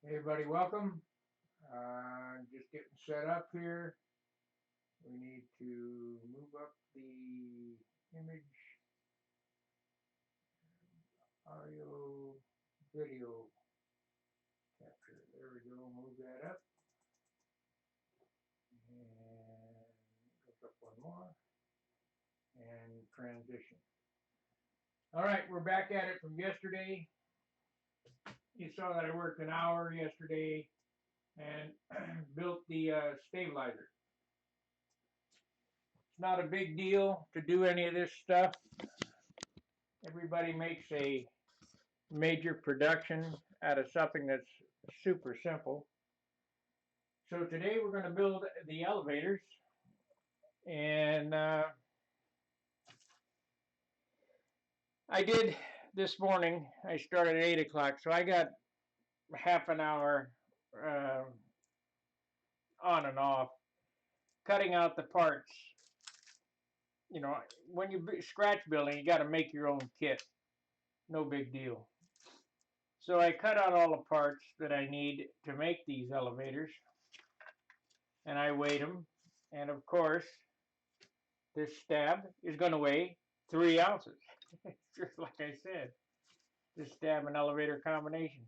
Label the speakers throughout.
Speaker 1: Hey everybody, welcome. Just getting set up here. We need to move up the image, audio, video capture. There we go. Move that up and goes up one more and transition. All right, we're back at it from yesterday. You saw that I worked an hour yesterday and built the stabilizer. It's not a big deal to do any of this stuff. Everybody makes a major production out of something that's super simple. So today we're going to build the elevators, and I did this morning. I started at 8 o'clock, so I got half an hour uh, on and off cutting out the parts. You know, when you scratch building, you got to make your own kit. No big deal. So I cut out all the parts that I need to make these elevators, and I weighed them. And of course, this stab is going to weigh 3 ounces. Just like I said, this stab and elevator combination.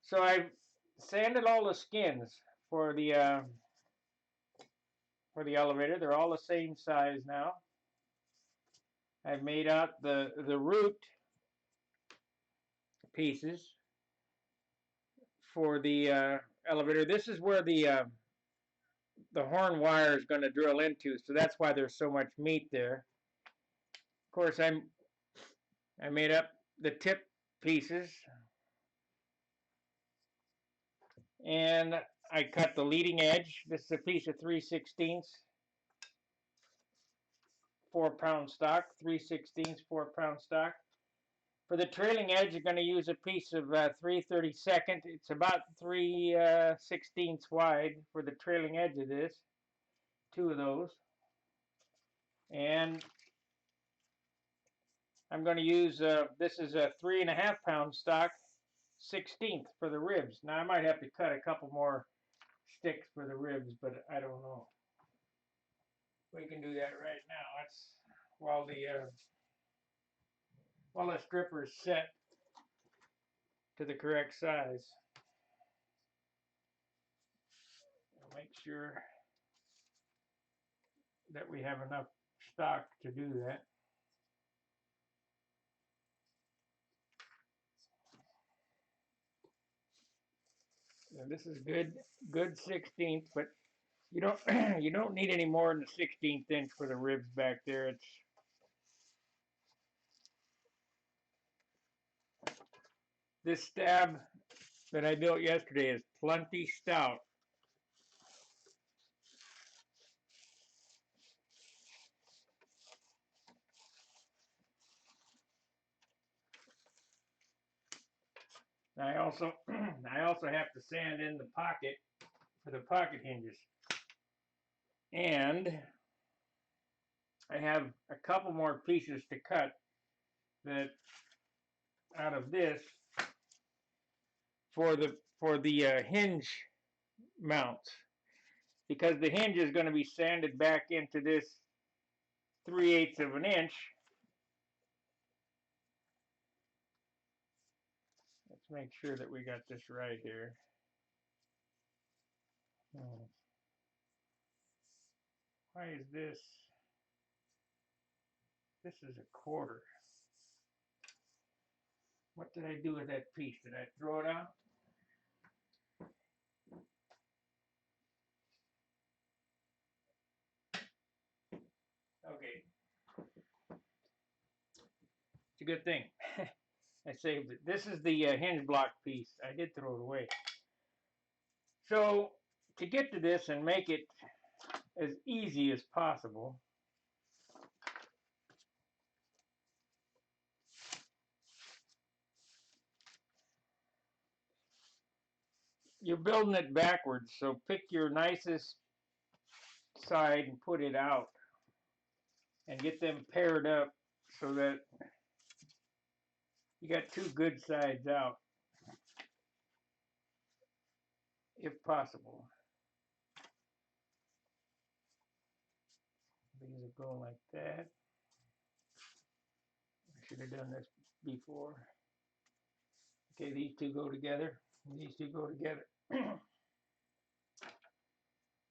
Speaker 1: So I sanded all the skins for the elevator. They're all the same size now. I've made out the root pieces for the elevator. This is where the horn wire is going to drill into, so that's why there's so much meat there. Of course, I made up the tip pieces, and I cut the leading edge. This is a piece of 3/16, 4-pound stock, 3/16, 4-pound stock. For the trailing edge, you're going to use a piece of 3/32. It's about 3/16 wide for the trailing edge of this. 2 of those. And I'm going to use, this is a 3.5-pound stock, 16th for the ribs. Now I might have to cut a couple more sticks for the ribs, but I don't know. We can do that right now. That's while the stripper is set to the correct size. I'll make sure that we have enough stock to do that. And this is good 16th, but you don't you don't need any more than a 16th inch for the ribs back there. It's this stab that I built yesterday is plenty stout. I also have to sand in the pocket for the pocket hinges. And I have a couple more pieces to cut that out of this for the hinge mounts, because the hinge is going to be sanded back into this 3/8 of an inch. Let's make sure that we got this right here. Why is this? This is a 1/4. What did I do with that piece? Did I throw it out? Okay. It's a good thing. I saved it. This is the hinge block piece. I did throw it away. So to get to this and make it as easy as possible, you're building it backwards. So pick your nicest side and put it out and get them paired up so that you got 2 good sides out. if possible. These are going like that. I should have done this before. Okay, these two go together. These two go together.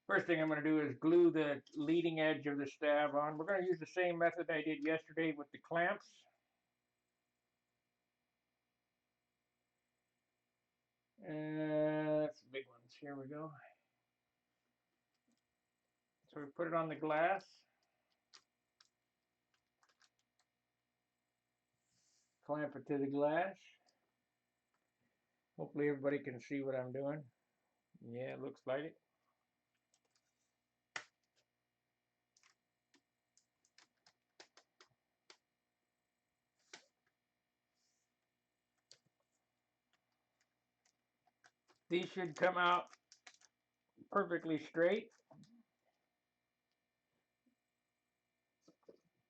Speaker 1: First thing I'm going to do is glue the leading edge of the stab on. We're going to use the same method I did yesterday with the clamps. That's the big ones. Here we go. So we put it on the glass. Clamp it to the glass. Hopefully everybody can see what I'm doing. Yeah, it looks like it. These should come out perfectly straight.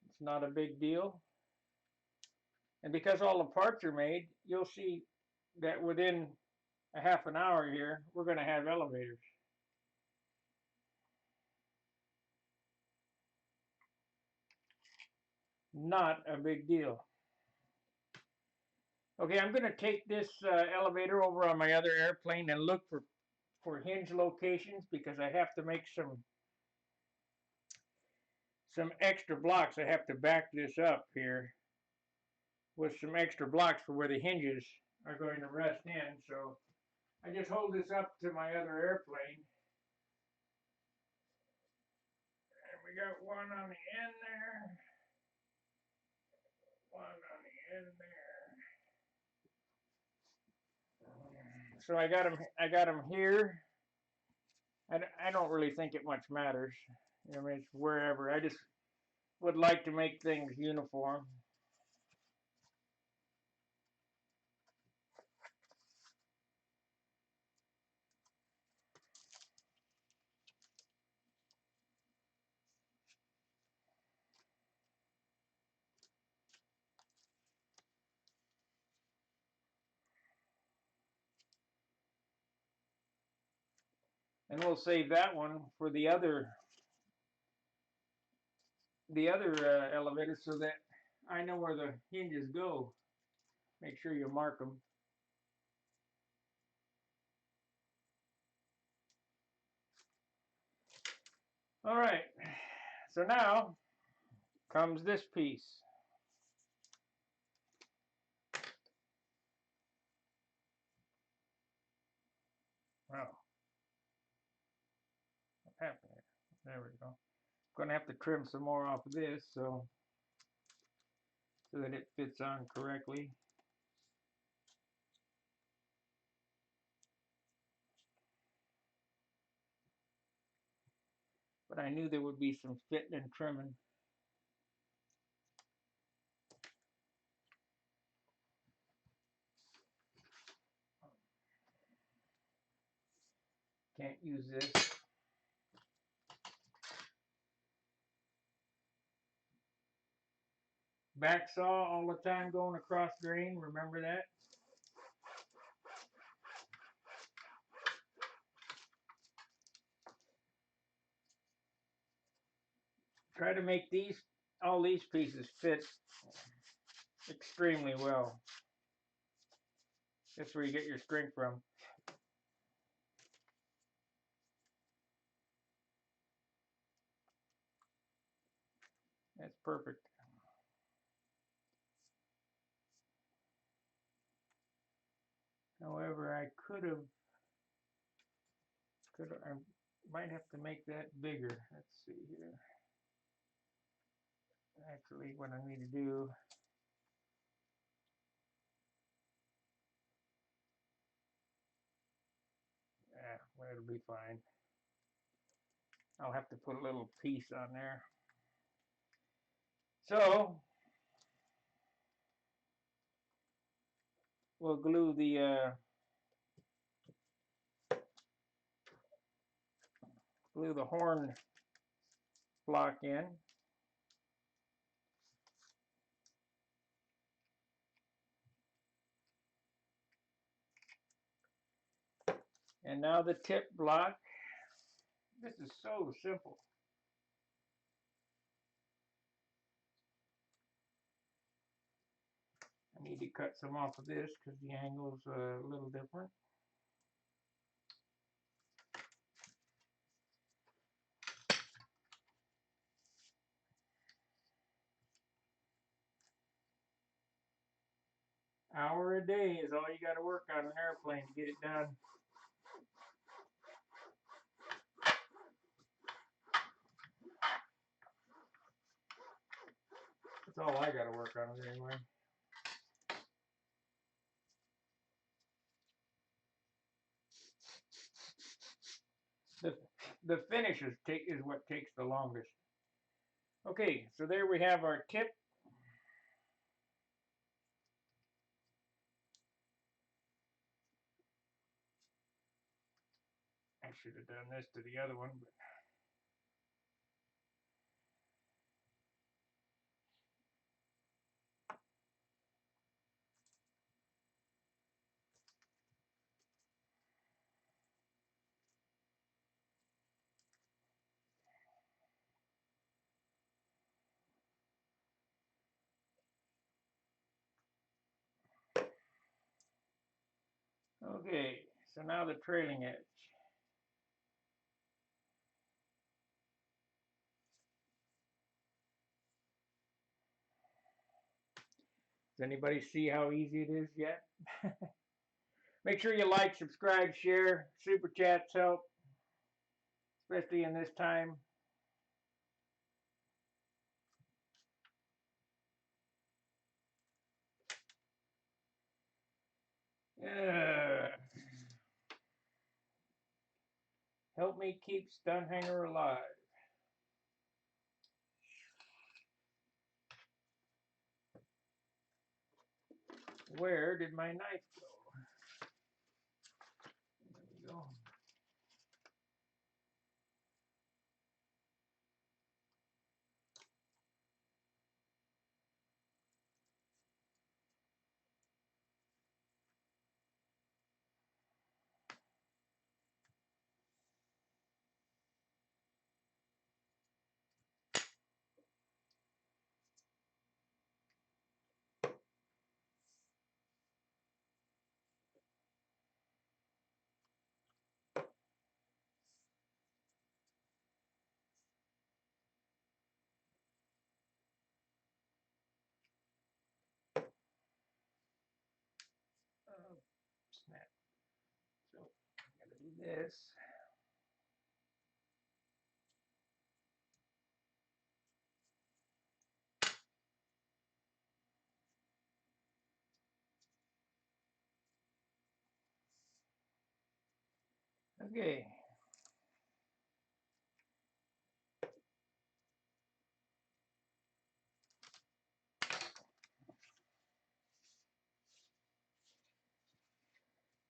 Speaker 1: It's not a big deal. And because all the parts are made, you'll see that within a half an hour here, we're going to have elevators. Not a big deal. Okay, I'm going to take this elevator over on my other airplane and look for hinge locations because I have to make some extra blocks. I have to back this up here with some extra blocks for where the hinges are going to rest in. So I just hold this up to my other airplane. And we got one on the end there. One on the end there. So I got them here. I don't really think it much matters. I mean, it's wherever. I just would like to make things uniform. And we'll save that one for the other elevator so that I know where the hinges go. Make sure you mark them. All right, so now comes this piece. Oh, what happened there? There we go. Going to have to trim some more off of this so that it fits on correctly. But I knew there would be some fitting and trimming. Can't use this. Back saw all the time going across grain, remember that? Try to make all these pieces fit extremely well. That's where you get your strength from. That's perfect. However, I might have to make that bigger. Let's see here. Actually, what I need to do, well, it'll be fine. I'll have to put a little piece on there. So, we'll glue the horn block in. And now the tip block. This is so simple. I need to cut some off of this because the angle's a little different. Hour a day is all you got to work on an airplane to get it done. That's all I got to work on it anyway. The finish is what takes the longest. Okay, so there we have our tip. I should have done this to the other one, but okay, so now the trailing edge. Does anybody see how easy it is yet? Make sure you like, subscribe, share. Super chats help, especially in this time. Help me keep Stunhanger alive. Where did my knife go? There we go. Oh, snap. So I'm going to do this. Okay.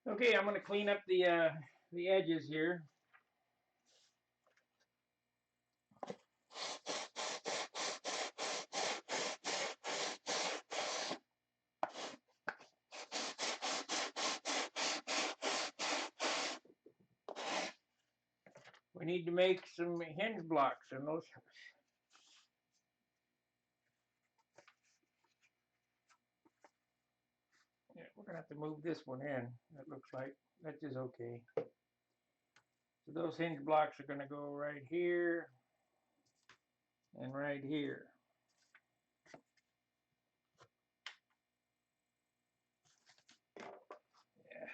Speaker 1: Okay, I'm going to clean up the edges here. We need to make some hinge blocks and those. Yeah, we're gonna have to move this one in. That looks like that is okay. So those hinge blocks are gonna go right here and right here. Yeah.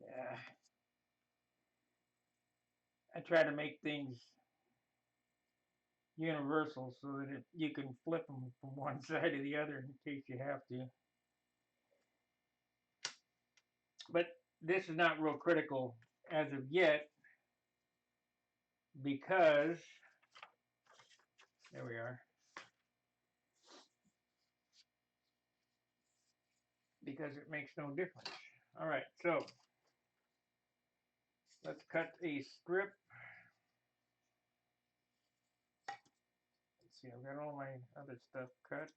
Speaker 1: Yeah. I try to make things universal so that you can flip them from one side to the other in case you have to. But this is not real critical as of yet because there we are. Because it makes no difference. All right, so let's cut a strip. see, I've got all my other stuff cut.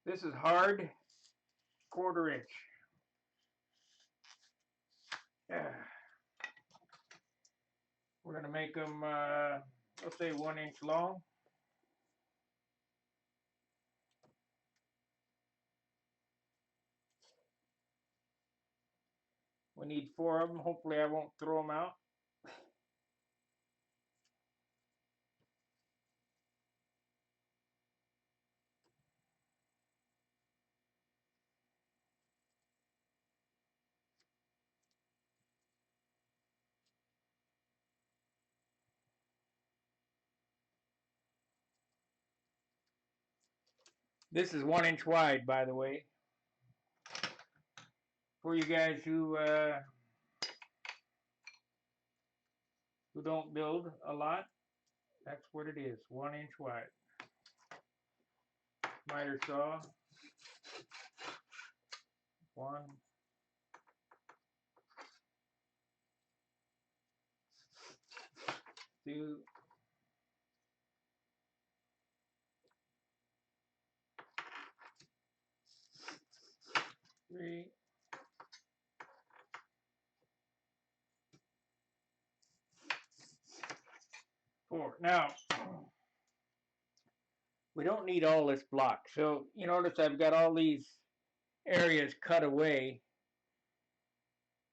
Speaker 1: This is hard 1/4 inch. Yeah. We're gonna make them, let's say 1 inch long. We need 4 of them. Hopefully I won't throw them out. This is 1 inch wide, by the way. For you guys who don't build a lot, that's what it is, 1 inch wide. Miter saw. 1, 2, 3, 4. Now, we don't need all this block. So you notice I've got all these areas cut away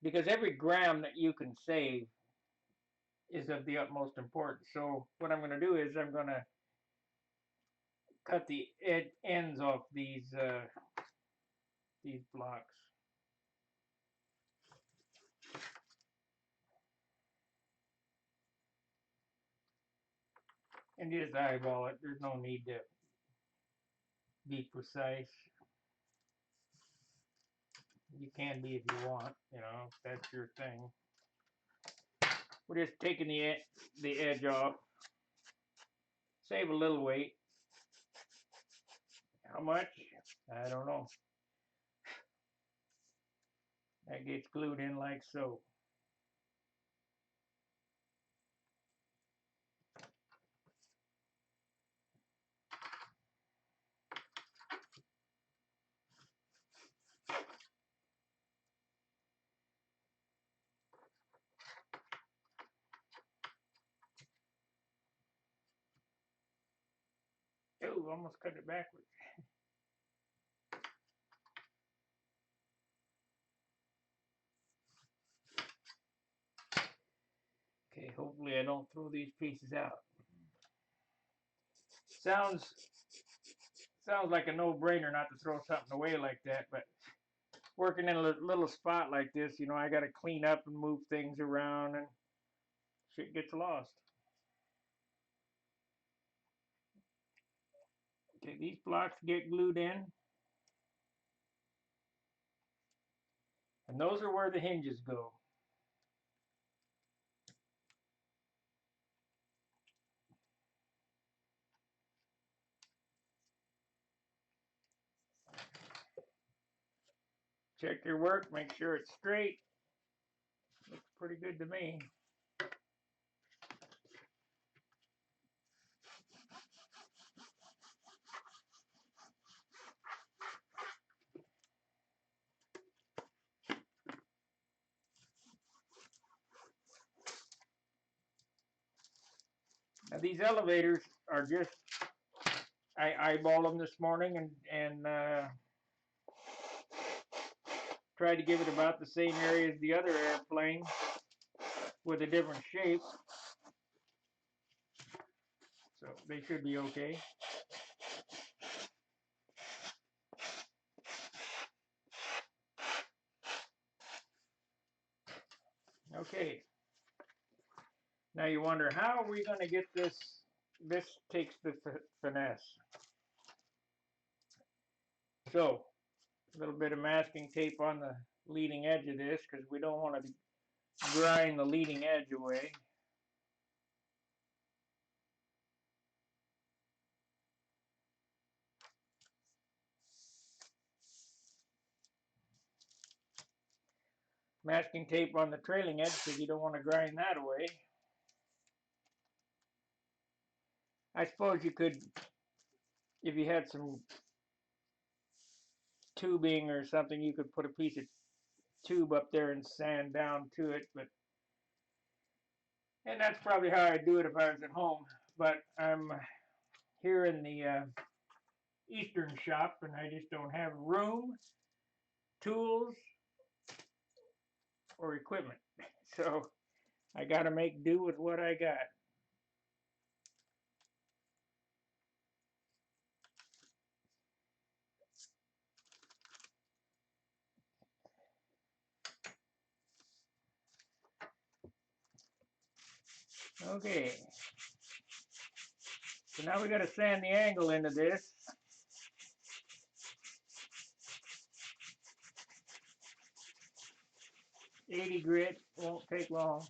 Speaker 1: because every gram that you can save is of the utmost importance. So what I'm going to do is I'm going to cut the ends off these blocks. And just eyeball it. There's no need to be precise. You can be if you want, you know, if that's your thing. We're just taking the edge off. Save a little weight. How much? I don't know. That gets glued in like so. Oh, almost cut it backwards. Okay, hopefully I don't throw these pieces out. Sounds like a no-brainer not to throw something away like that, but working in a little spot like this, you know, I got to clean up and move things around and shit gets lost. Okay, these blocks get glued in. And those are where the hinges go. Check your work, make sure it's straight. Looks pretty good to me. Now these elevators are just, I eyeballed them this morning and tried to give it about the same area as the other airplane with a different shape. So they should be okay. Okay. Now you wonder, how are we going to get this? This takes the finesse. So, a little bit of masking tape on the leading edge of this because we don't want to grind the leading edge away. masking tape on the trailing edge because you don't want to grind that away. I suppose you could, if you had some tubing or something, you could put a piece of tube up there and sand down to it, and that's probably how I'd do it if I was at home. But I'm here in the Eastern shop and I just don't have room, tools, or equipment. So I got to make do with what I got. Okay, so now we got to sand the angle into this. .80 grit, won't take long.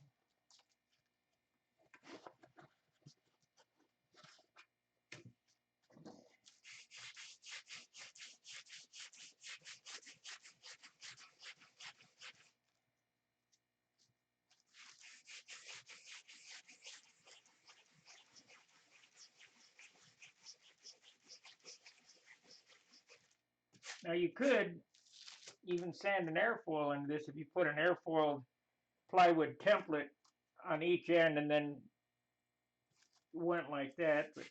Speaker 1: Now you could even sand an airfoil into this if you put an airfoiled plywood template on each end and then went like that, but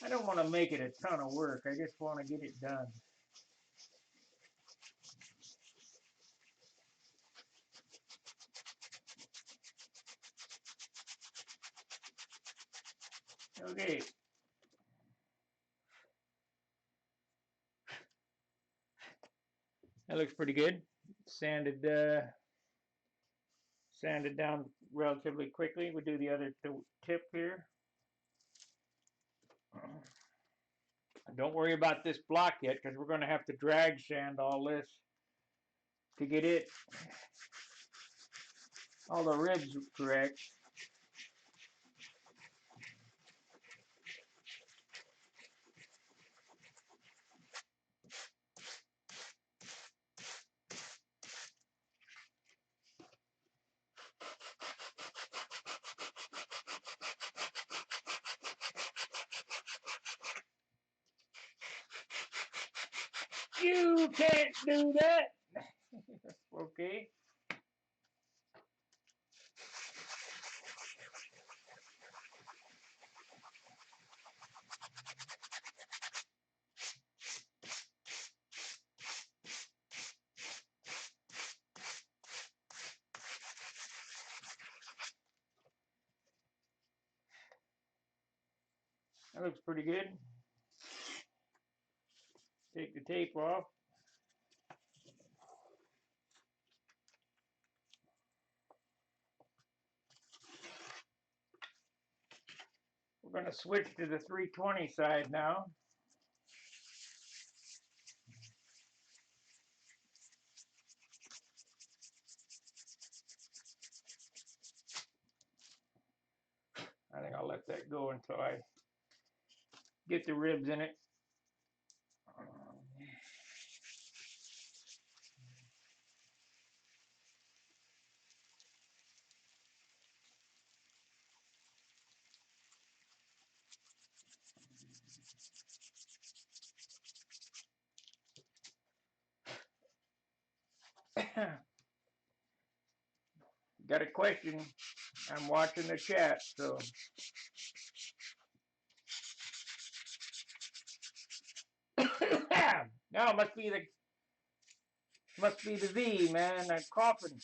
Speaker 1: I don't want to make it a ton of work. I just want to get it done. Okay. That looks pretty good. Sanded down relatively quickly. We'll do the other tip here. Don't worry about this block yet because we're going to have to drag sand all this to get it all the ribs correct. You can't do that. Okay. That looks pretty good. Take the tape off. We're going to switch to the 320 side now. I think I'll let that go until I get the ribs in it. Got a question? I'm watching the chat, so. No, must be the V, man. I'm coughing.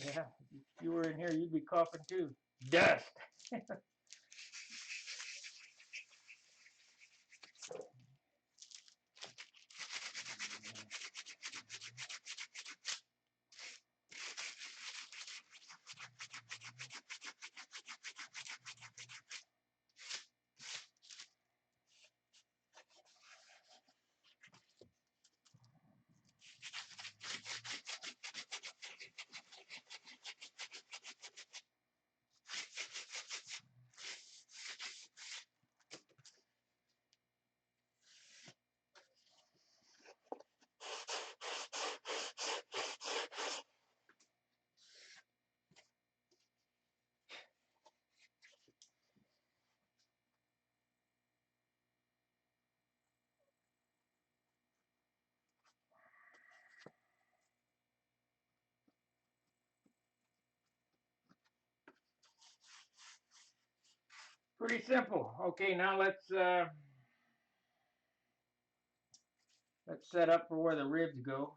Speaker 1: Yeah, if you were in here, you'd be coughing too. Dust. Pretty simple. Okay, now let's set up for where the ribs go.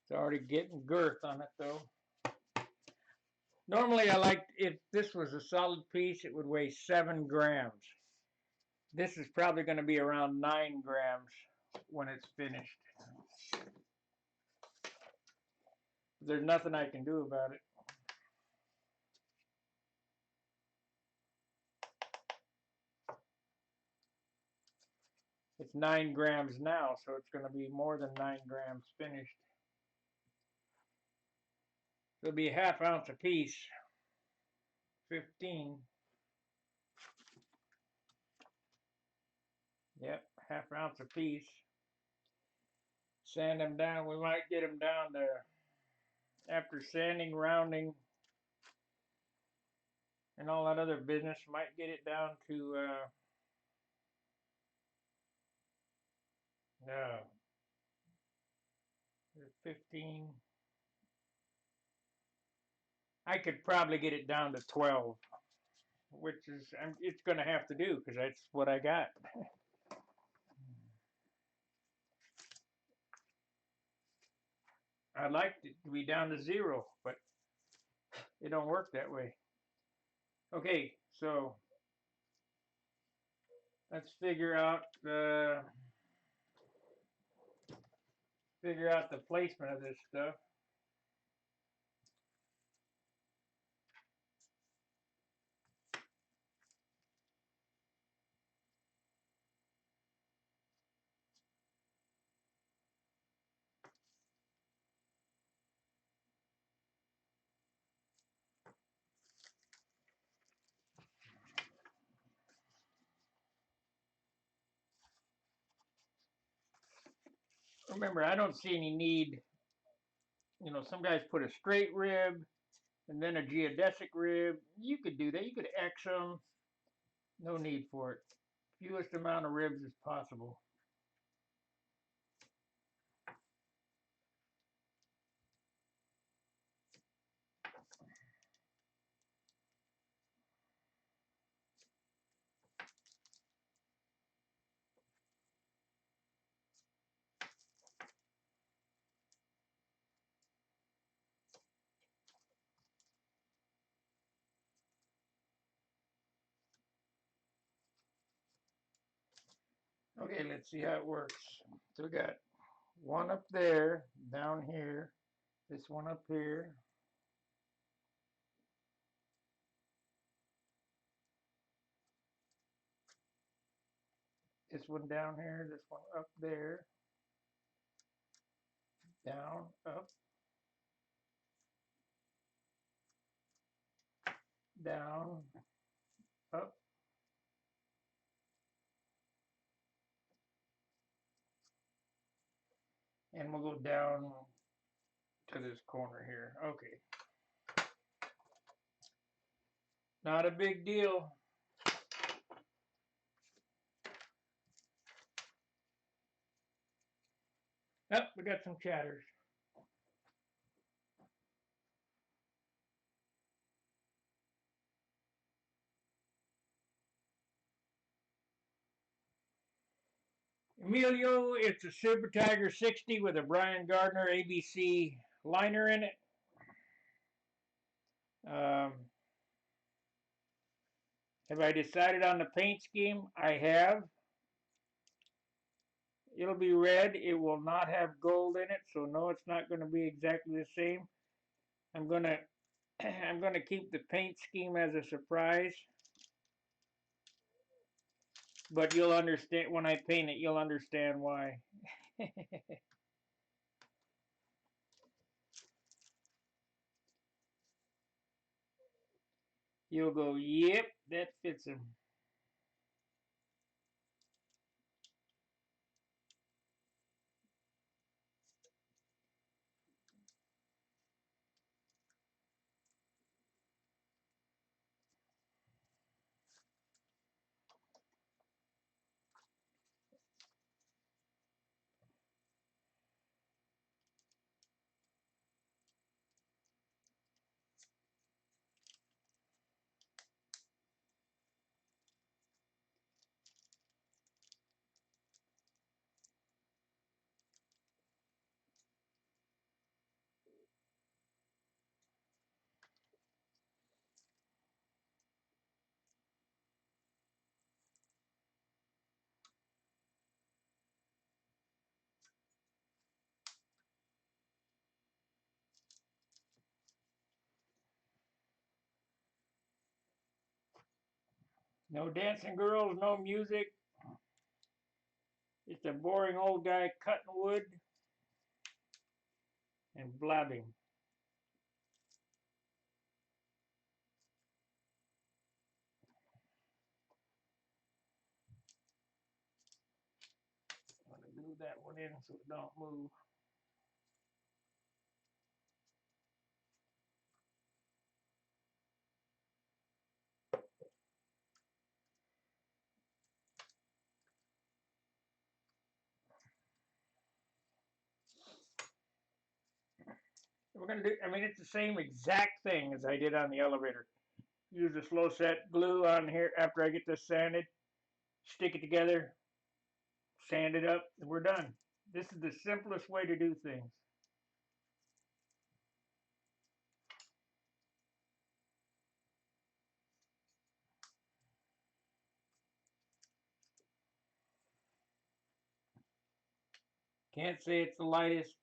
Speaker 1: It's already getting girth on it though. Normally I like, if this was a solid piece, it would weigh 7 grams. This is probably going to be around 9 grams when it's finished. There's nothing I can do about it. It's 9 grams now, so it's going to be more than 9 grams finished. It'll be a ½ ounce a piece. 15. Yep, ½ ounce a piece. Sand them down. We might get them down to, after sanding, rounding, and all that other business, might get it down to no, 15. I could probably get it down to 12, which is, it's going to have to do because that's what I got. I'd like it to be down to 0, but it don't work that way. Okay, so let's figure out the placement of this stuff. Remember, I don't see any need. You know, some guys put a straight rib and then a geodesic rib. You could do that. You could X them. No need for it. Fewest amount of ribs as possible. Okay, let's see how it works. So we got one up there, down here, this one up here. This one down here, this one up there, down, up, down, up. And we'll go down to this corner here. Okay. Not a big deal. Oh, we got some chatters. Emilio, it's a Super Tiger 60 with a Brian Gardner ABC liner in it. Have I decided on the paint scheme? I have. It'll be red. It will not have gold in it, so no, it's not going to be exactly the same. I'm gonna keep the paint scheme as a surprise. But you'll understand when I paint it, you'll understand why. You'll go, yep, that fits him. No dancing girls, no music. Just a boring old guy cutting wood and blabbing. I'm going to glue that one in so it don't move. We're going to do, I mean, it's the same exact thing as I did on the elevator. Use a slow set glue on here after I get this sanded. Stick it together, sand it up, and we're done. This is the simplest way to do things. Can't say it's the lightest.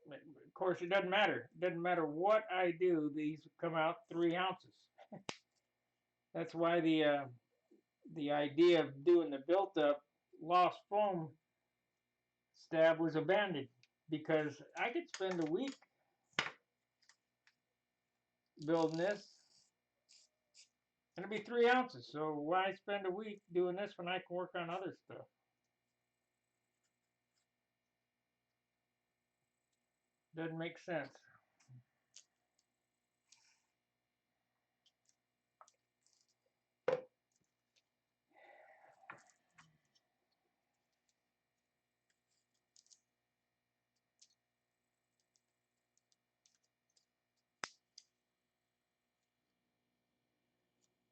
Speaker 1: Of course, it doesn't matter. It doesn't matter what I do. These come out 3 ounces. That's why the idea of doing the built-up lost foam stab was abandoned, because I could spend a week building this and it'd be 3 ounces. So why spend a week doing this when I can work on other stuff? Doesn't make sense.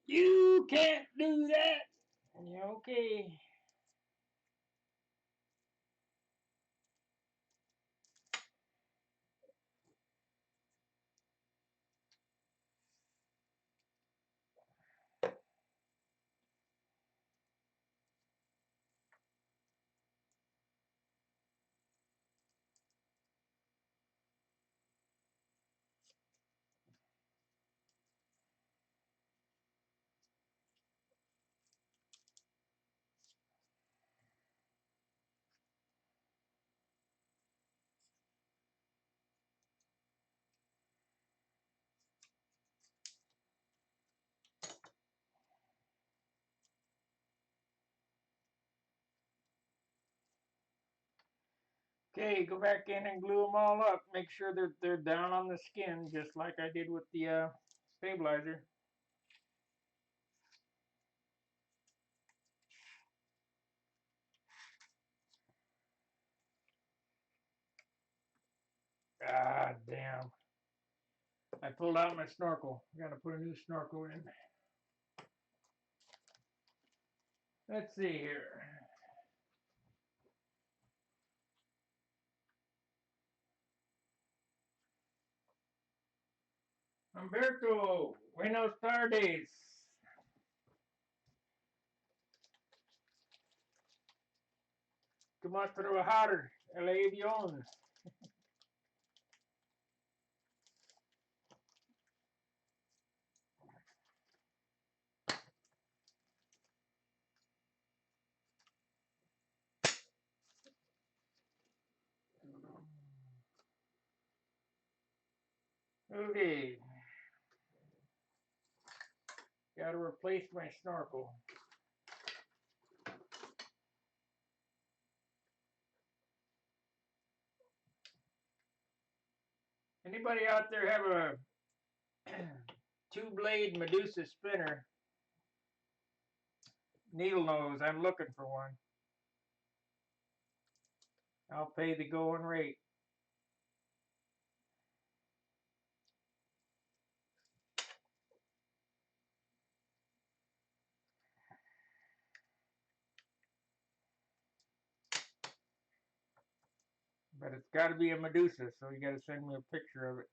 Speaker 1: You can't do that. Yeah, okay. Okay, go back in and glue them all up. Make sure they're down on the skin, just like I did with the stabilizer. Ah, damn. I pulled out my snorkel. I gotta put a new snorkel in. Let's see here. Humberto, buenos tardes. ¿Cómo a trabajar el avión? Okay. Gotta replace my snorkel. Anybody out there have a 2-blade Medusa spinner? Needle nose, I'm looking for one. I'll pay the going rate. But it's got to be a Medusa, so you got to send me a picture of it.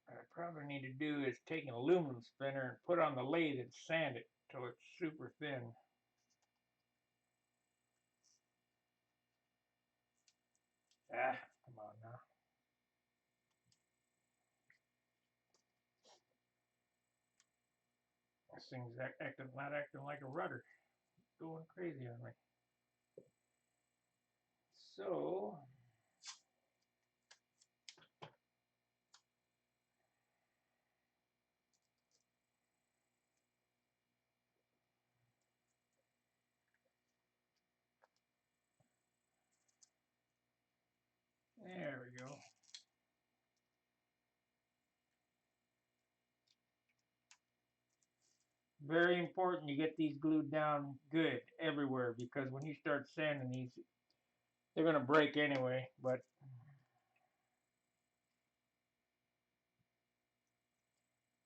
Speaker 1: I probably need to do is take an aluminum spinner and put it on the lathe and sand it till it's super thin. Ah, come on now. This thing's not acting like a rudder. It's going crazy on me. So, there we go. Very important you get these glued down good everywhere, because when you start sanding these, they're going to break anyway, but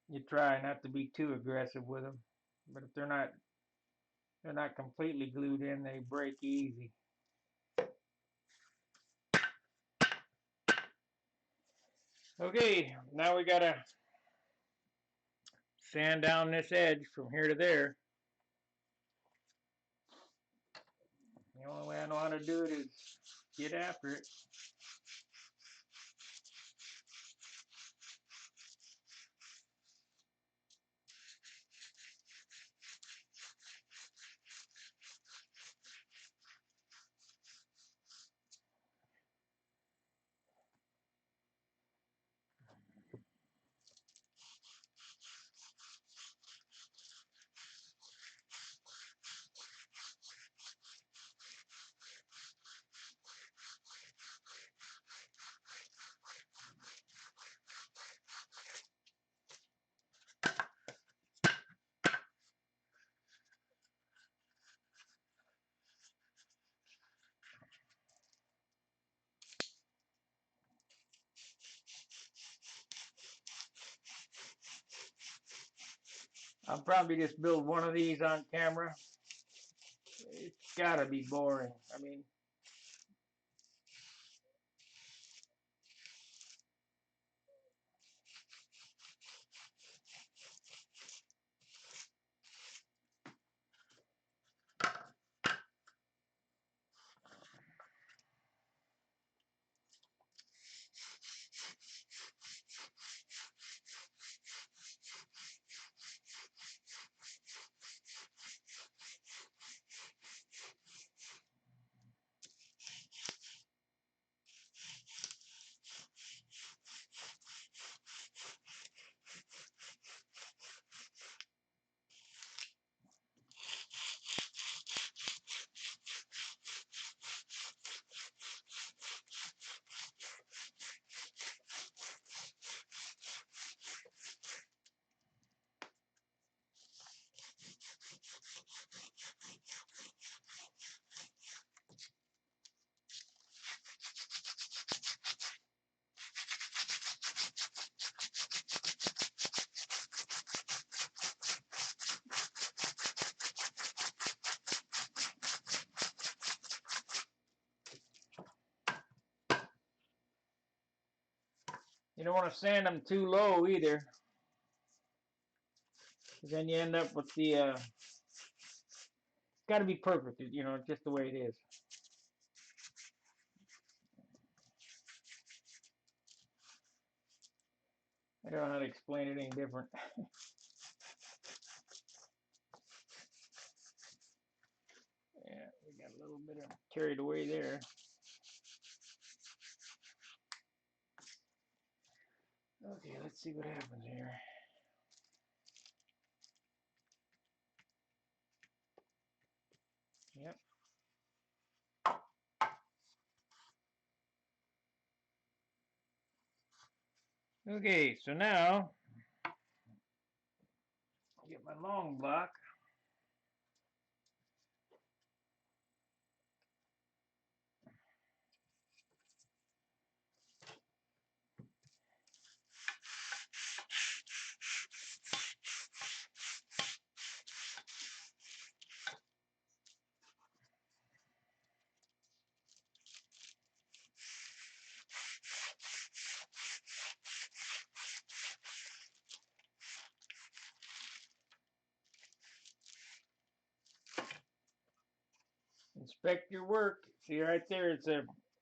Speaker 1: you try not to be too aggressive with them. But if they're not completely glued in, they break easy. Okay, now we got to sand down this edge from here to there. The only way I know how to do it is get after it. I'll probably just build one of these on camera. It's gotta be boring. I mean, you don't want to sand them too low either, because then you end up with the, it's got to be perfect, you know, just the way it is. I don't know how to explain it any different. Yeah, we got a little bit of carried away there. Okay, let's see what happens here. Yep. Okay, so now I'll get my long block. Inspect your work. See right there,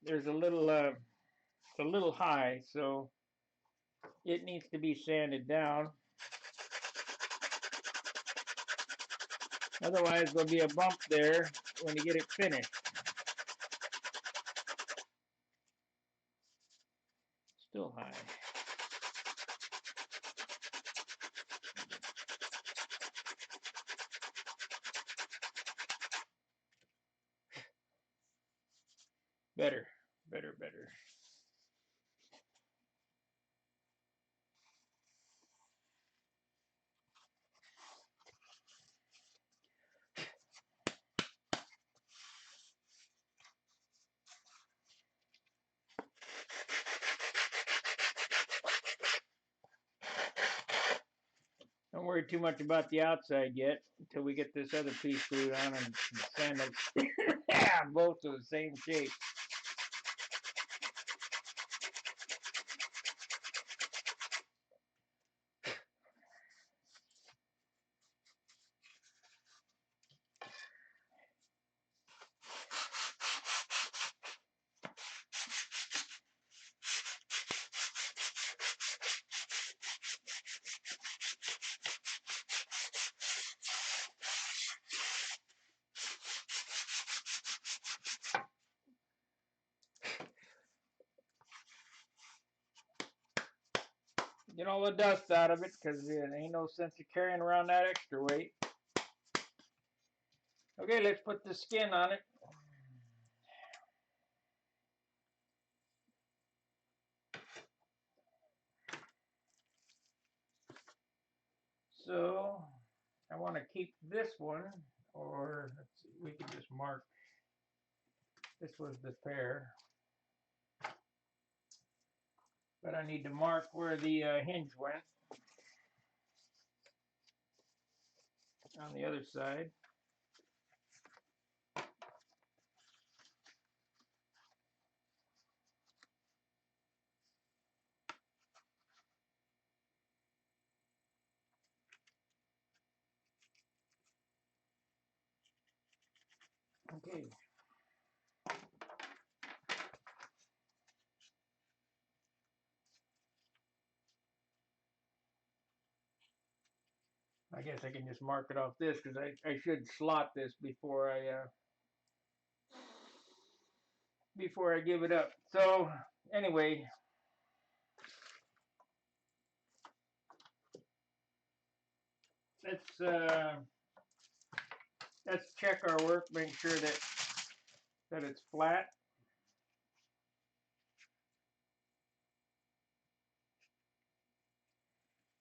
Speaker 1: there's a little it's a little high, so it needs to be sanded down. Otherwise, there'll be a bump there when you get it finished. Still high. Better, better, better. Don't worry too much about the outside yet until we get this other piece glued on and sand them both to the same shape. Get all the dust out of it because there ain't no sense of carrying around that extra weight. Okay, let's put the skin on it. So I want to keep this one, or let's see, we can just mark. This was the pair, but I need to mark where the hinge went on the other side. Okay. I guess I can just mark it off this because I should slot this before I give it up. So anyway, let's check our work, make sure that it's flat.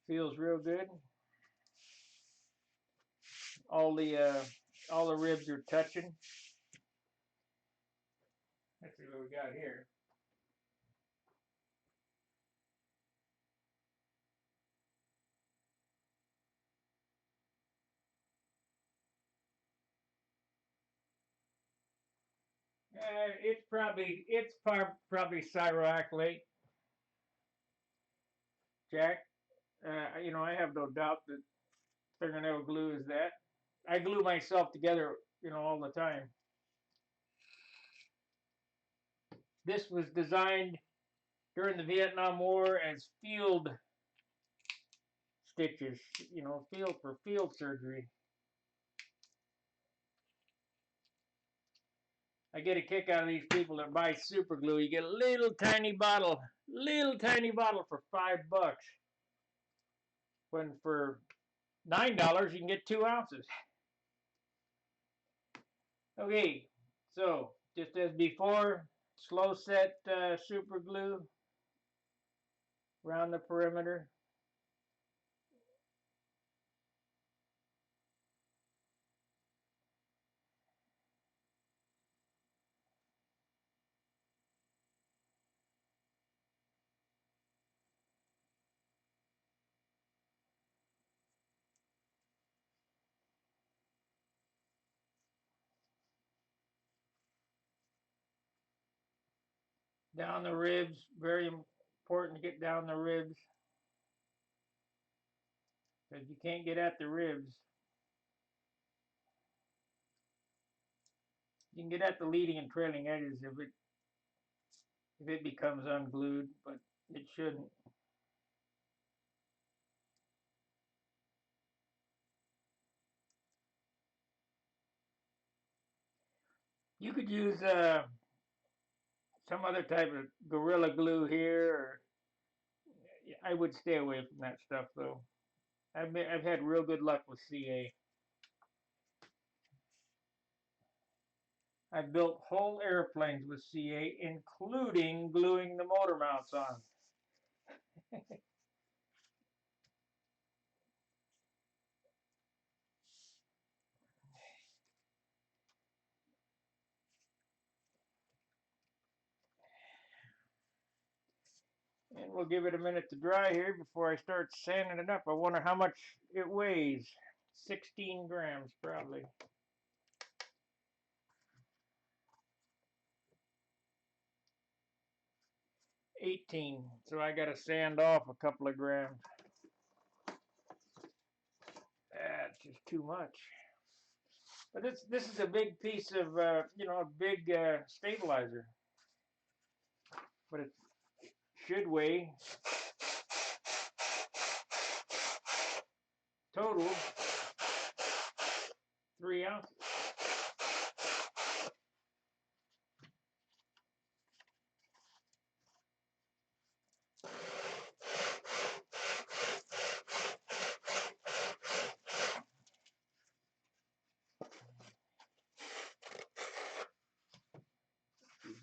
Speaker 1: Feels real good. All the ribs are touching. Let's see what we got here. It's probably cyanoacrylate, Jack. I have no doubt that fingernail glue is that. I glue myself together, all the time. This was designed during the Vietnam War as field stitches, field surgery. I get a kick out of these people that buy super glue. You get a little tiny bottle for $5. When for $9 you can get 2 ounces. Okay, so just as before, slow set super glue around the perimeter. Down the ribs, very important to get down the ribs because you can't get at the ribs. You can get at the leading and trailing edges if it becomes unglued, but it shouldn't. You could use some other type of Gorilla Glue here, or I would stay away from that stuff though. I've had real good luck with CA. I've built whole airplanes with CA, including gluing the motor mounts on. And we'll give it a minute to dry here before I start sanding it up. I wonder how much it weighs. 16 grams probably. 18. So I got to sand off a couple of grams. That's just too much. But this is a big piece of a big stabilizer. But it should weigh total 3 ounces.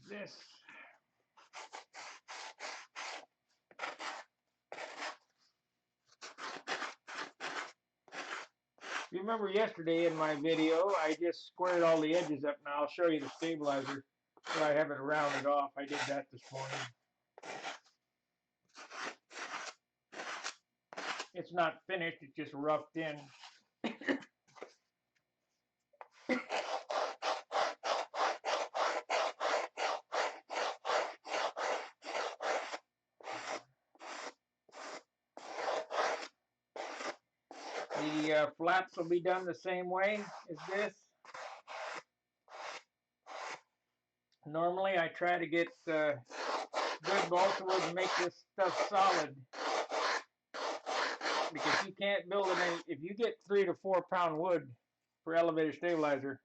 Speaker 1: This. You remember yesterday in my video, I just squared all the edges up. Now I'll show you the stabilizer where I have it rounded off. I did that this morning. It's not finished, it's just roughed in. The flaps will be done the same way as this. Normally I try to get good balsa wood and make this stuff solid. Because you can't build it if you get 3 to 4 pound wood for elevator stabilizer,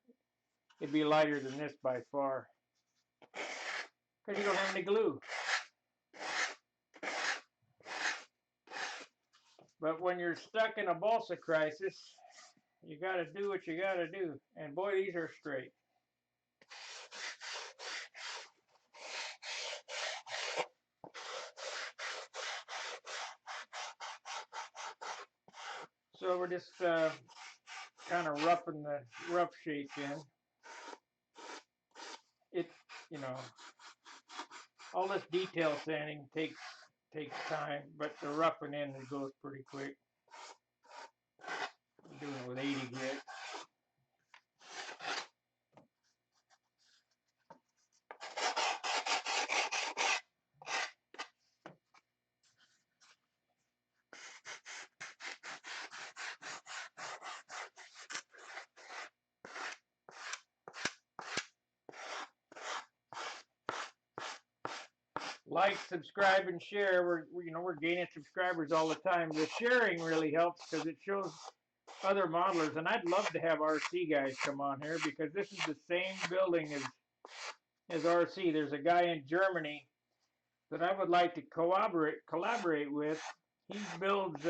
Speaker 1: it'd be lighter than this by far. Because you don't have any glue. But when you're stuck in a balsa crisis, you got to do what you got to do. And boy, these are straight. So we're just kind of roughing the rough shape in. All this detail sanding takes time, but the roughing in it goes pretty quick. I'm doing it with 80 grit. Like, subscribe, and share. We're gaining subscribers all the time. The sharing really helps because it shows other modelers, and I'd love to have RC guys come on here because this is the same building as RC. There's a guy in Germany that I would like to collaborate with. He builds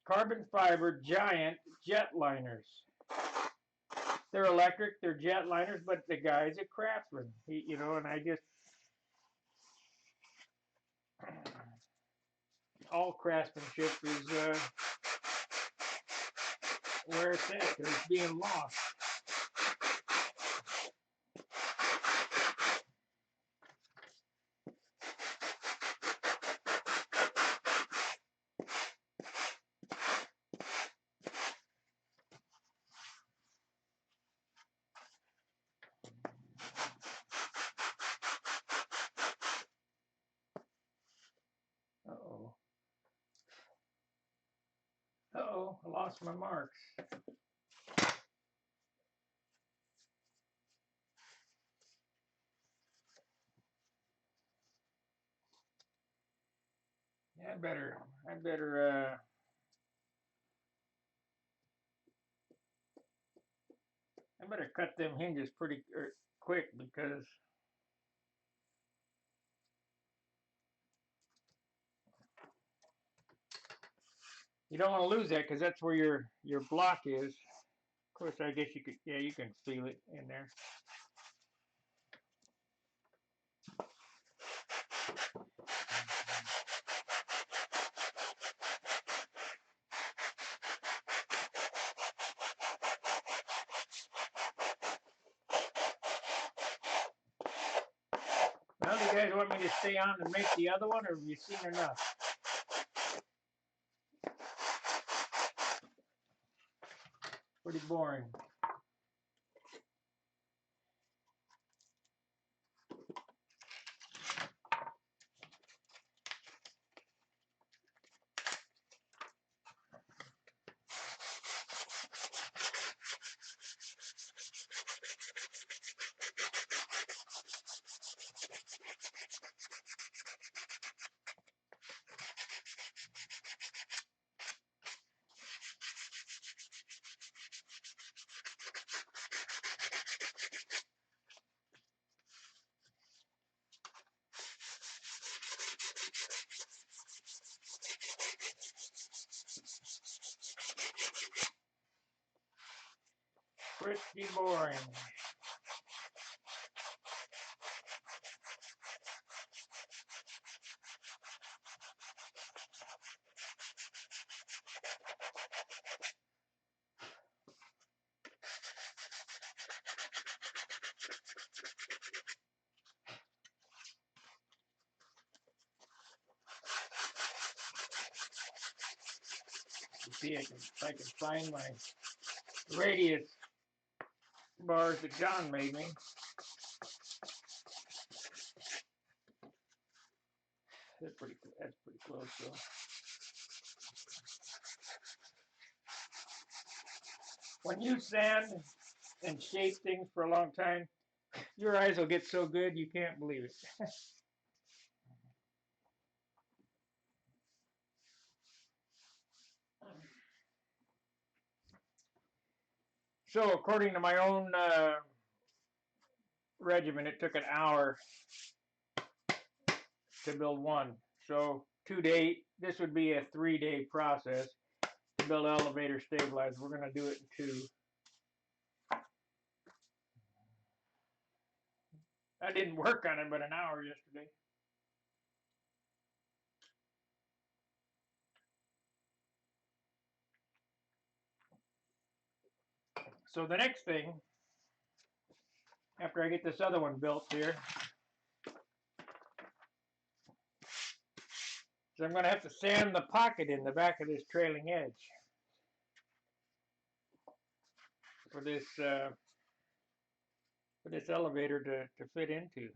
Speaker 1: carbon fiber giant jetliners. They're electric, they're jetliners, but the guy's a craftsman. And I just all craftsmanship is where it's at. It's being lost. Uh-oh. Uh-oh, I lost my marks. better cut them hinges pretty quick, because you don't want to lose that, because that's where your block is. Of course, I guess you could, yeah, you can feel it in there. Well, do you guys want me to stay on and make the other one, or have you seen enough? Pretty boring. Pretty boring. See if I can find my radius bars that John made me. That's pretty close though. When you sand and shape things for a long time, your eyes will get so good you can't believe it. So according to my own regimen, it took an hour to build one. So this would be a 3-day process to build an elevator stabilizer. We're going to do it in 2. I didn't work on it but an hour yesterday. So the next thing, after I get this other one built here, so I'm going to have to sand the pocket in the back of this trailing edge for this elevator to fit into.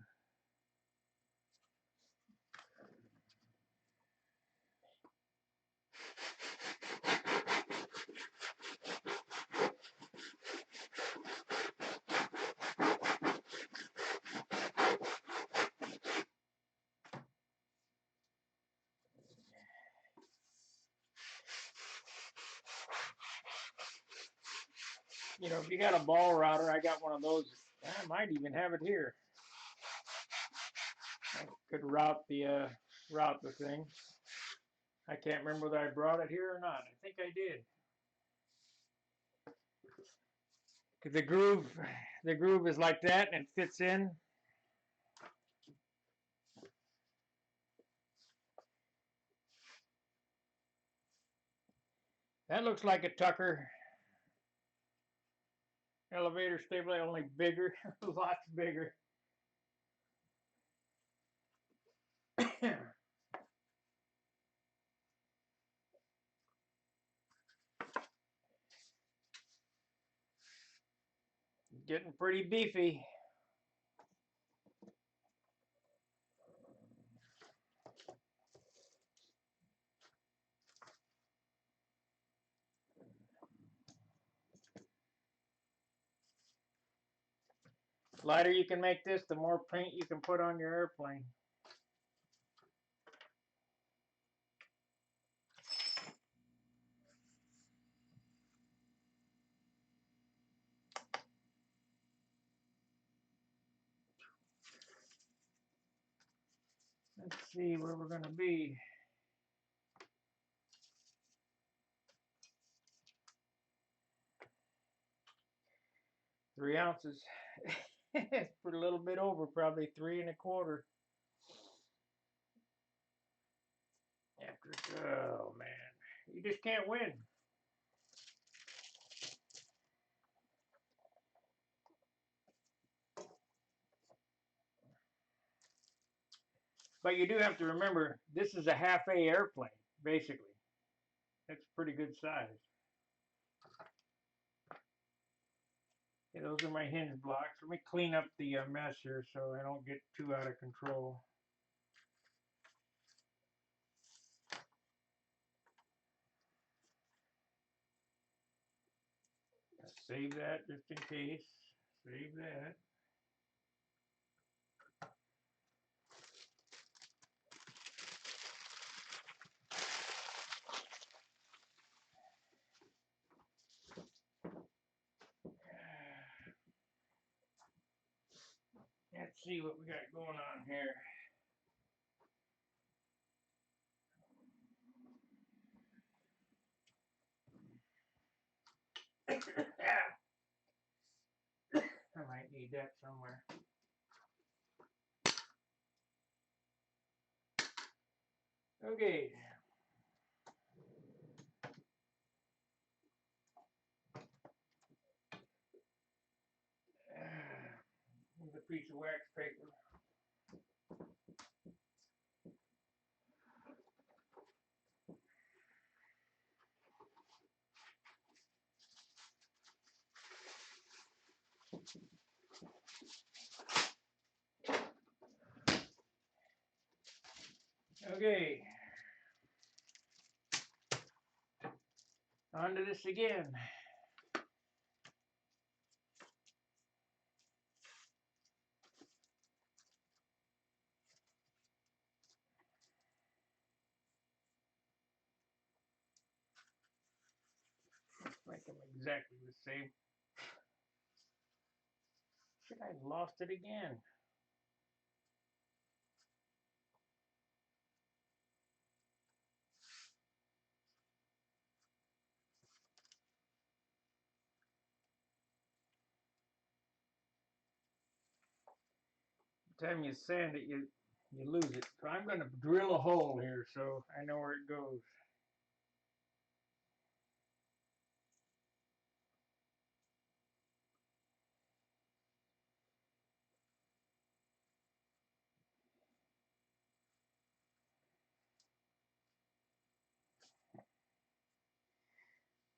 Speaker 1: You know, if you got a ball router, I got one of those. I might even have it here. I could route the thing. I can't remember whether I brought it here or not. I think I did. Cause the groove is like that, and it fits in. That looks like a Tucker elevator stabilizer, only bigger, lots bigger. Getting pretty beefy. The lighter you can make this, the more paint you can put on your airplane. Let's see where we're going to be. 3 ounces. Put a little bit over, probably 3 1/4. Oh man, you just can't win. But you do have to remember, this is a half-A airplane, basically. That's pretty good size. Okay, those are my hinge blocks. Let me clean up the mess here so I don't get too out of control. Save that just in case. Save that. Let's see what we got going on here. I might need that somewhere. Okay. Here's a piece of wax paper. Okay. On to this again. Make them exactly the same. Shit, I lost it again. The time you sand it, you lose it. So I'm going to drill a hole here so I know where it goes.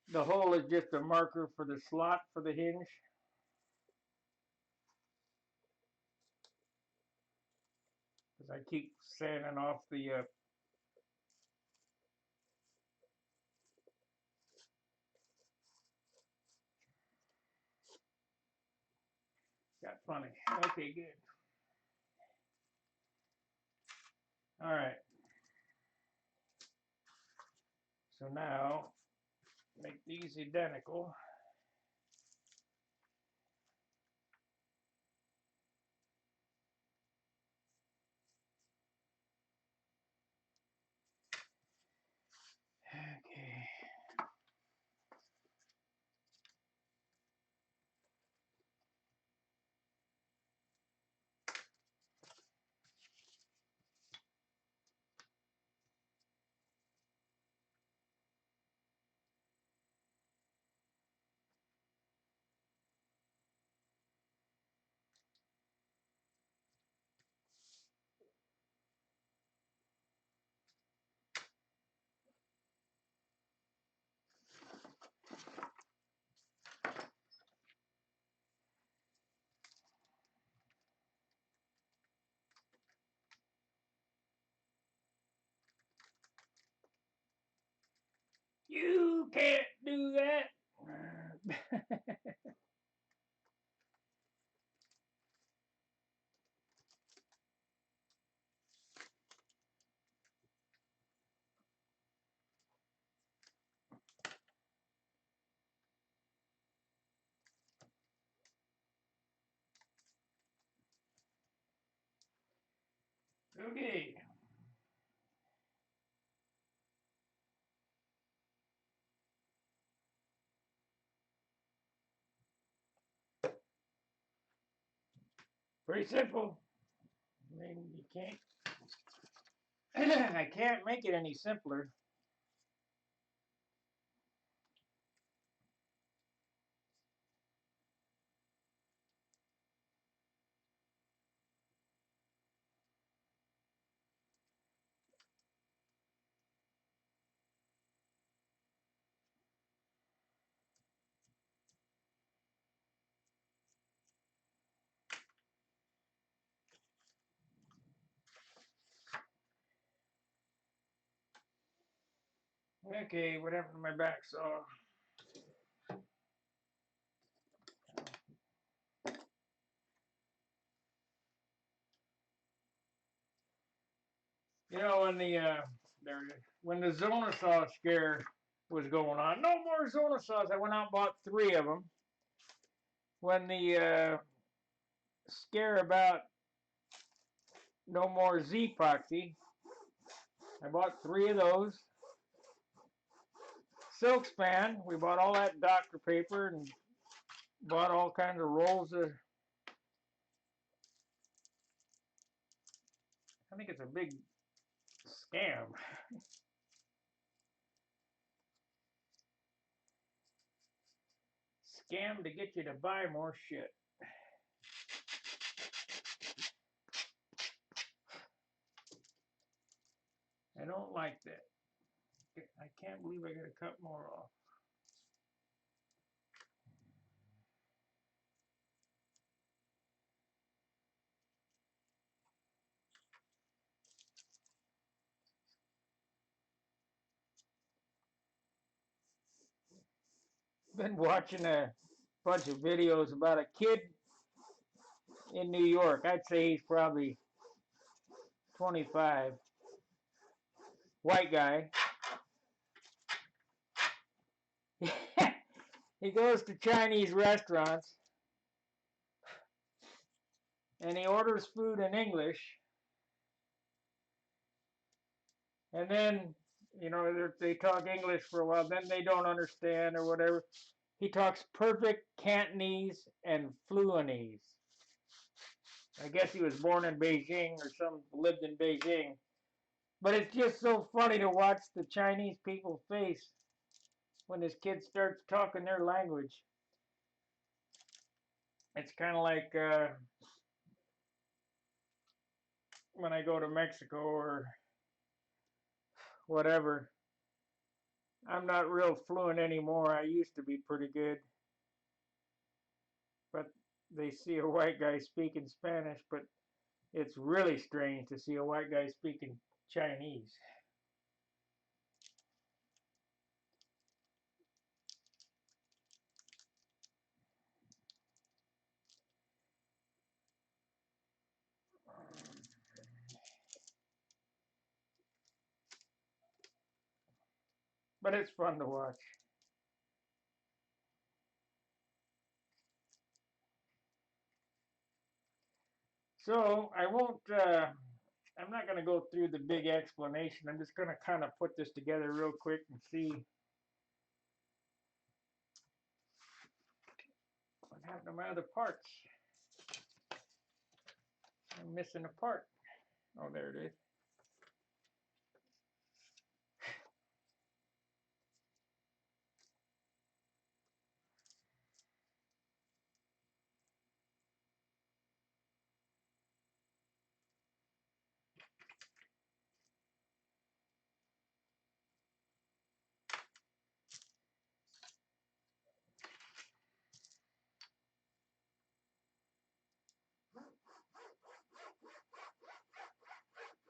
Speaker 1: The hole is just a marker for the slot for the hinge. Because I keep sanding off the got funny. Okay, good. All right. So now make these identical. Okay. You can't do that. Okay. Pretty simple. I mean, you can't. I can't make it any simpler. Okay, what happened to my back saw? You know, when the Zonasaw scare was going on, no more Zonasaws. I went out and bought 3 of them. When the scare about no more Z-Proxy, I bought 3 of those. Silk Span, we bought all that Dr. Paper and bought all kinds of rolls of, I think it's a big scam. Scam to get you to buy more shit. I don't like that. I can't believe I gotta cut more off. Been watching a bunch of videos about a kid in New York. I'd say he's probably 25. White guy. He goes to Chinese restaurants and he orders food in English. And then, you know, they talk English for a while, then they don't understand or whatever. He talks perfect Cantonese and Fluentese. I guess he was born in Beijing or lived in Beijing. But it's just so funny to watch the Chinese people's face when this kid starts talking their language. It's kind of like when I go to Mexico or whatever. I'm not real fluent anymore. I used to be pretty good. But they see a white guy speaking Spanish, but it's really strange to see a white guy speaking Chinese. But it's fun to watch. So I won't. I'm not going to go through the big explanation. I'm just going to kind of put this together real quick and see what happened to my other parts. I'm missing a part. Oh, there it is.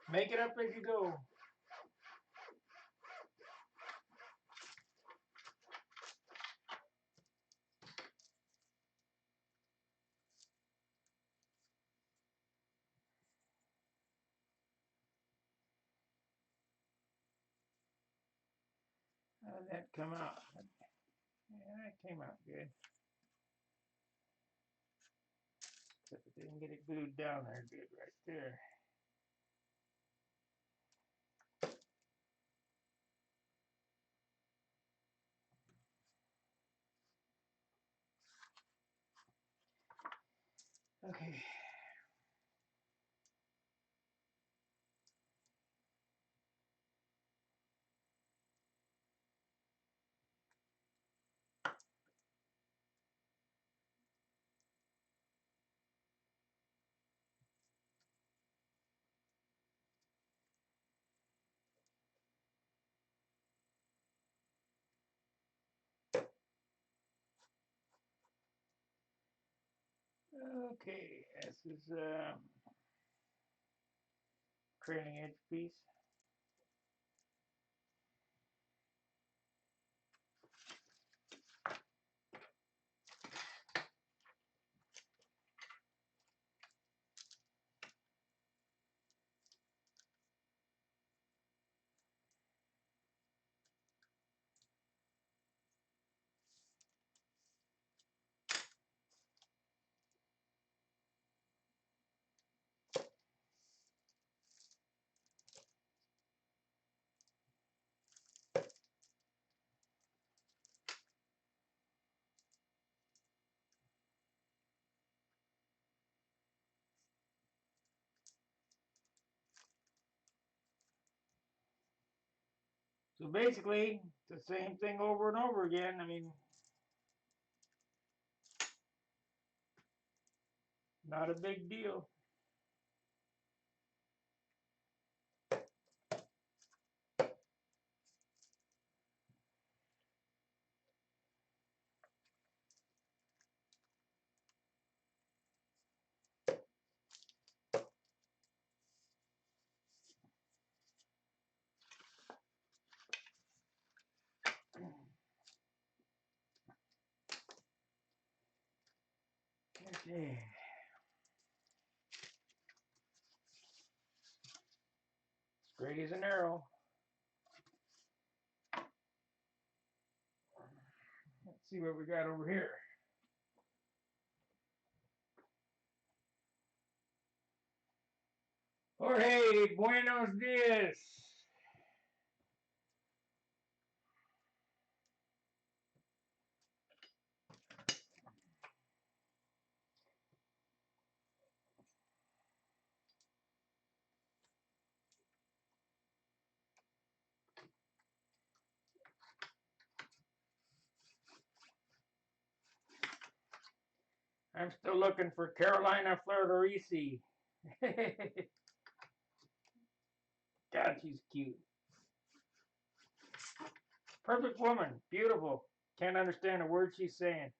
Speaker 1: Make it up as you go. How did that come out? Yeah, it came out good. Except it didn't get it glued down there good right there. Okay. Okay, this is trailing edge piece. So basically, it's the same thing over and over again. I mean, not a big deal. Okay. Straight as an arrow. Let's see what we got over here. Jorge, buenos dias. I'm still looking for Carolina Fleur-de-Lis. God, she's cute. Perfect woman. Beautiful. Can't understand a word she's saying.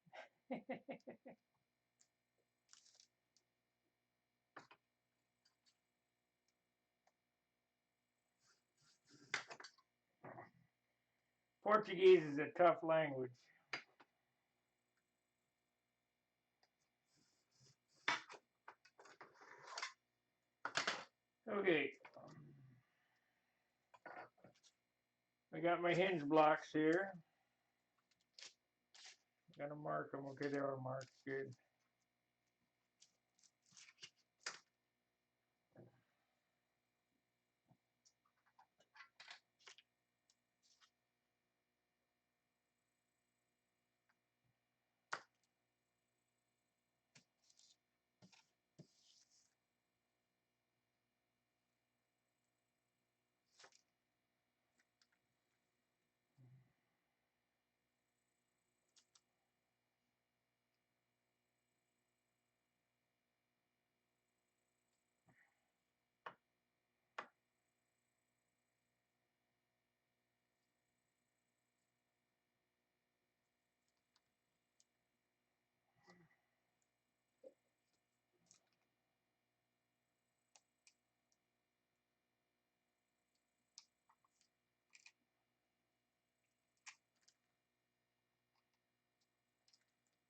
Speaker 1: Portuguese is a tough language. Okay. I got my hinge blocks here. Gotta mark them. Okay, they are marked. Good.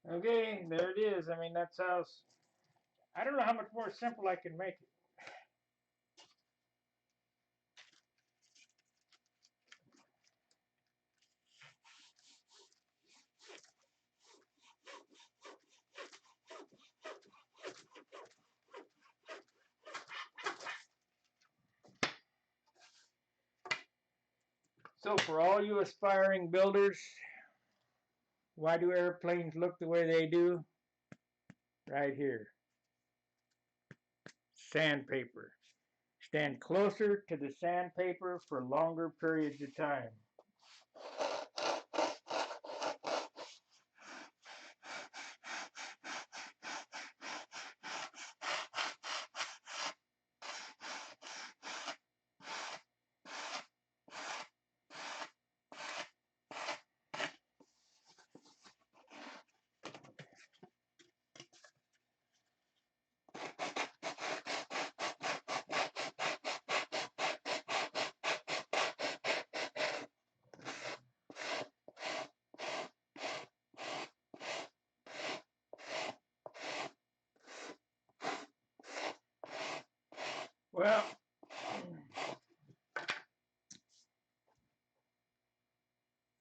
Speaker 1: Okay, there it is. I mean, that's how. I don't know how much more simple I can make it. So, for all you aspiring builders, why do airplanes look the way they do? Right here. Sandpaper. Stand closer to the sandpaper for longer periods of time.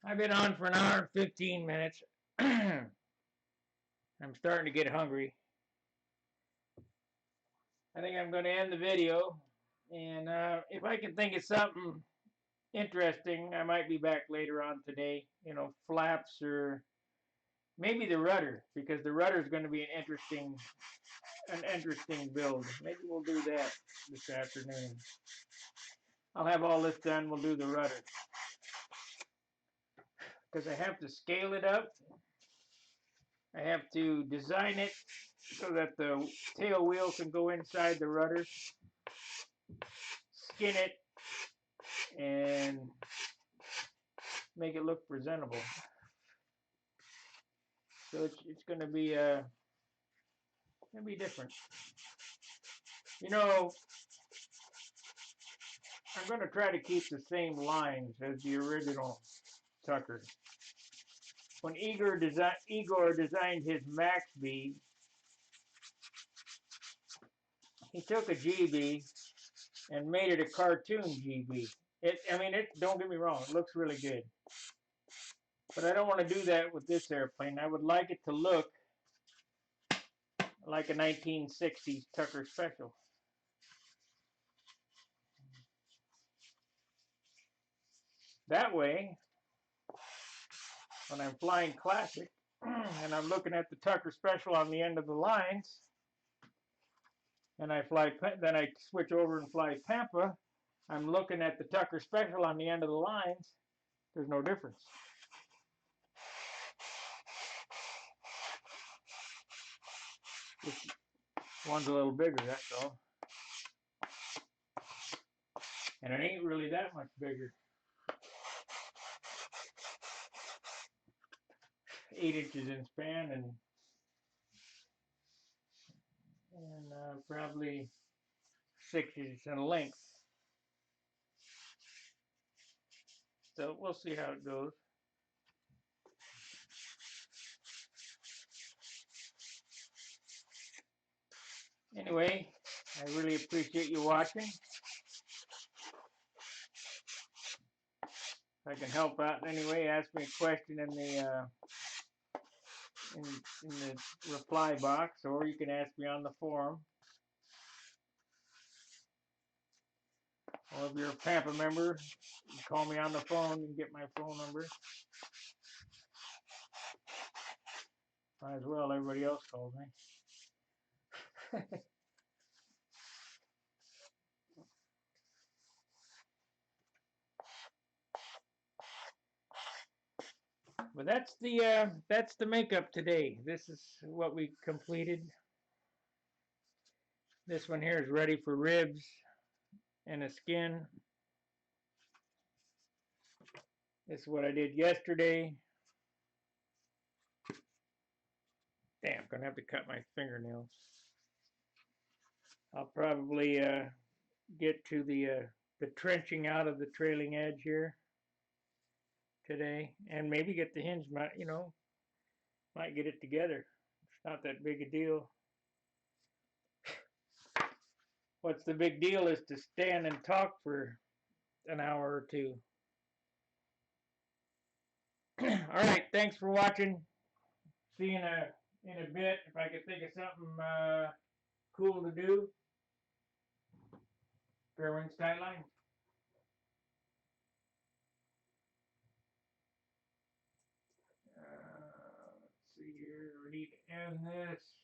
Speaker 1: I've been on for an hour and 15 minutes. I'm starting to get hungry. I think I'm going to end the video. And if I can think of something interesting, I might be back later on today. You know, flaps or maybe the rudder, because the rudder is going to be an interesting build. Maybe we'll do that this afternoon. I'll have all this done. We'll do the rudder because I have to scale it up. I have to design it so that the tail wheel can go inside the rudder, skin it, and make it look presentable. So it's going to be different. You know, I'm going to try to keep the same lines as the original Tucker. When Igor designed his Maxby, he took a GB and made it a cartoon GB. Don't get me wrong, it looks really good. But I don't want to do that with this airplane. I would like it to look like a 1960s Tucker Special. That way, when I'm flying Classic and I'm looking at the Tucker Special on the end of the lines, and then I switch over and fly Pampa, I'm looking at the Tucker Special on the end of the lines. There's no difference. Just one's a little bigger, that's all. And it ain't really that much bigger. 8 inches in span and probably 6 inches in length. So we'll see how it goes. Anyway, I really appreciate you watching. If I can help out in any way, ask me a question in the in the reply box, or you can ask me on the forum. Or if you're a Pampa member, you call me on the phone and get my phone number. Might as well, everybody else calls me. But that's the makeup today. This is what we completed. This one here is ready for ribs and a skin. This is what I did yesterday. Damn, I'm gonna have to cut my fingernails. I'll probably get to the trenching out of the trailing edge here today, and maybe get the hinge, might get it together. It's not that big a deal. What's the big deal is to stand and talk for an hour or two. All right, thanks for watching. See you in a bit. If I could think of something cool to do. Fairwinds Tightline. Let's see here. We need to end this.